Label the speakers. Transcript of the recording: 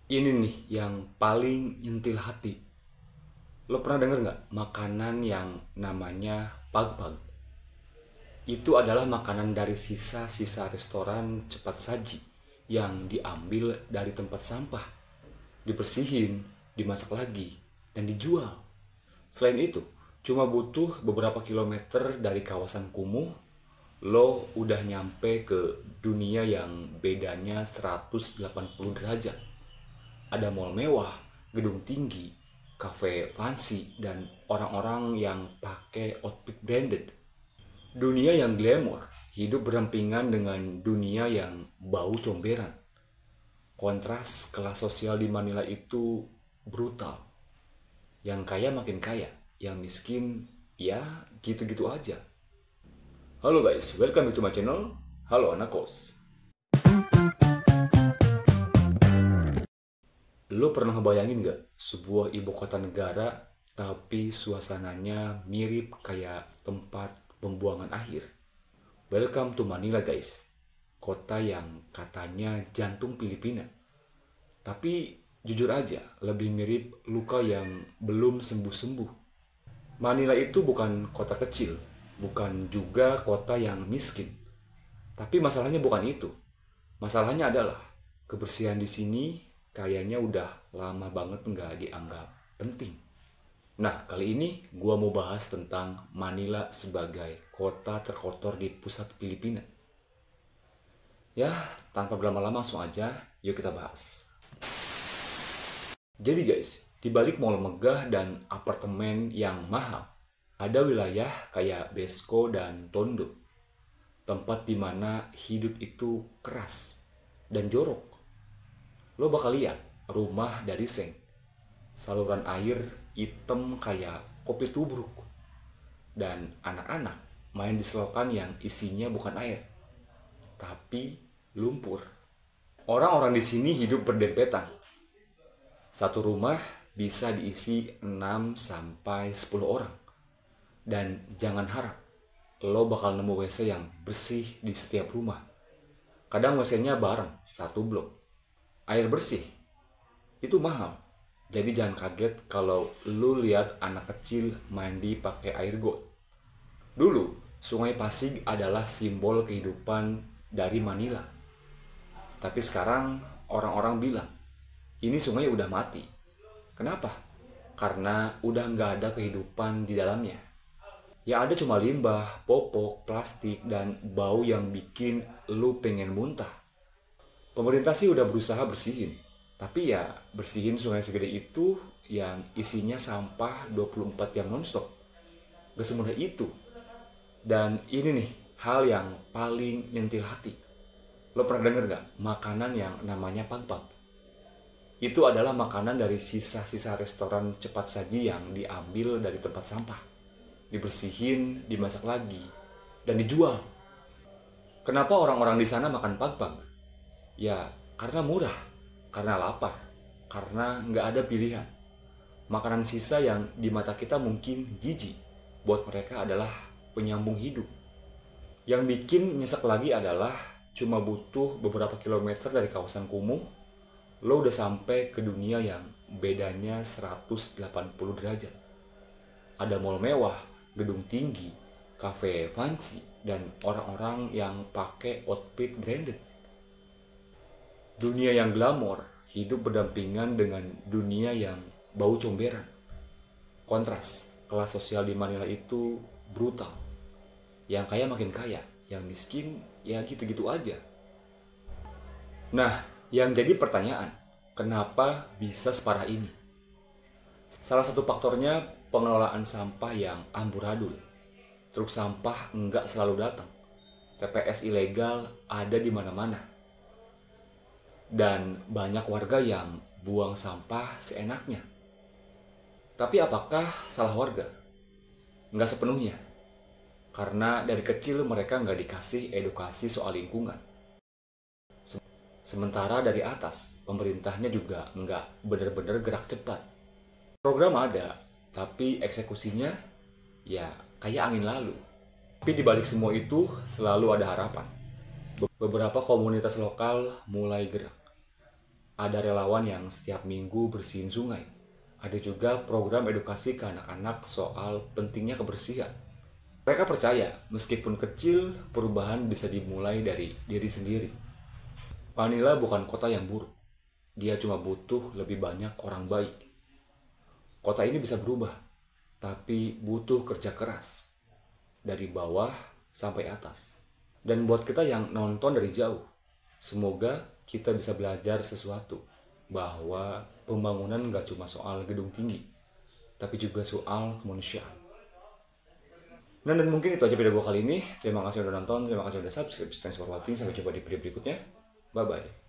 Speaker 1: Ini nih yang paling nyentil hati. Lo pernah denger nggak makanan yang namanya pag-pag? Itu adalah makanan dari sisa-sisa restoran cepat saji yang diambil dari tempat sampah, dibersihin, dimasak lagi, dan dijual. Selain itu, cuma butuh beberapa kilometer dari kawasan kumuh, lo udah nyampe ke dunia yang bedanya 180 derajat. Ada mall mewah, gedung tinggi, cafe fancy, dan orang-orang yang pakai outfit branded. Dunia yang glamor hidup berdampingan dengan dunia yang bau comberan. Kontras kelas sosial di Manila itu brutal. Yang kaya makin kaya, yang miskin ya gitu-gitu aja. Halo guys, welcome to my channel. Halo anak kos. Lo pernah ngebayangin gak sebuah ibu kota negara tapi suasananya mirip kayak tempat pembuangan akhir? Welcome to Manila guys. Kota yang katanya jantung Filipina. Tapi jujur aja lebih mirip luka yang belum sembuh-sembuh. Manila itu bukan kota kecil, bukan juga kota yang miskin. Tapi masalahnya bukan itu. Masalahnya adalah kebersihan di sini kayaknya udah lama banget nggak dianggap penting. Nah, kali ini gua mau bahas tentang Manila sebagai kota terkotor di pusat Filipina. Ya, tanpa berlama-lama langsung aja, yuk kita bahas. Jadi guys, di balik mall megah dan apartemen yang mahal, ada wilayah kayak Besko dan Tondo. Tempat dimana hidup itu keras dan jorok. Lo bakal lihat rumah dari seng, saluran air hitam kayak kopi tubruk, dan anak-anak main di selokan yang isinya bukan air, tapi lumpur. Orang-orang di sini hidup berdempetan. Satu rumah bisa diisi 6 sampai 10 orang. Dan jangan harap lo bakal nemu WC yang bersih di setiap rumah. Kadang WC-nya bareng satu blok. Air bersih itu mahal. Jadi jangan kaget kalau lu lihat anak kecil mandi pakai air got. Dulu, Sungai Pasig adalah simbol kehidupan dari Manila. Tapi sekarang orang-orang bilang, ini sungai udah mati. Kenapa? Karena udah nggak ada kehidupan di dalamnya. Ya ada cuma limbah, popok, plastik, dan bau yang bikin lu pengen muntah. Pemerintah sih udah berusaha bersihin. Tapi ya bersihin sungai segede itu yang isinya sampah 24 jam nonstop. Gak semudah itu. Dan ini nih hal yang paling nyentil hati. Lo pernah denger gak makanan yang namanya pangpang? Itu adalah makanan dari sisa-sisa restoran cepat saji yang diambil dari tempat sampah. Dibersihin, dimasak lagi, dan dijual. Kenapa orang-orang di sana makan pangpang? Ya karena murah, karena lapar, karena nggak ada pilihan. Makanan sisa yang di mata kita mungkin jijik, buat mereka adalah penyambung hidup. Yang bikin nyesek lagi adalah cuma butuh beberapa kilometer dari kawasan kumuh, lo udah sampai ke dunia yang bedanya 180 derajat. Ada mall mewah, gedung tinggi, cafe fancy, dan orang-orang yang pakai outfit branded. Dunia yang glamor hidup berdampingan dengan dunia yang bau comberan. Kontras kelas sosial di Manila itu brutal. Yang kaya makin kaya, yang miskin ya gitu-gitu aja. Nah, yang jadi pertanyaan, kenapa bisa separah ini? Salah satu faktornya pengelolaan sampah yang amburadul. Truk sampah enggak selalu datang. TPS ilegal ada di mana-mana. Dan banyak warga yang buang sampah seenaknya. Tapi apakah salah warga? Enggak sepenuhnya. Karena dari kecil mereka nggak dikasih edukasi soal lingkungan. Sementara dari atas, pemerintahnya juga nggak benar-benar gerak cepat. Program ada, tapi eksekusinya ya kayak angin lalu. Tapi di balik semua itu selalu ada harapan. Beberapa komunitas lokal mulai gerak. Ada relawan yang setiap minggu bersihin sungai. Ada juga program edukasi ke anak-anak soal pentingnya kebersihan. Mereka percaya, meskipun kecil, perubahan bisa dimulai dari diri sendiri. Manila bukan kota yang buruk. Dia cuma butuh lebih banyak orang baik. Kota ini bisa berubah, tapi butuh kerja keras. Dari bawah sampai atas. Dan buat kita yang nonton dari jauh, semoga kita bisa belajar sesuatu. Bahwa pembangunan gak cuma soal gedung tinggi, tapi juga soal kemanusiaan. Nah, dan mungkin itu aja video gue kali ini. Terima kasih udah nonton, terima kasih udah subscribe. Thanks for watching, sampai jumpa di video berikutnya. Bye-bye.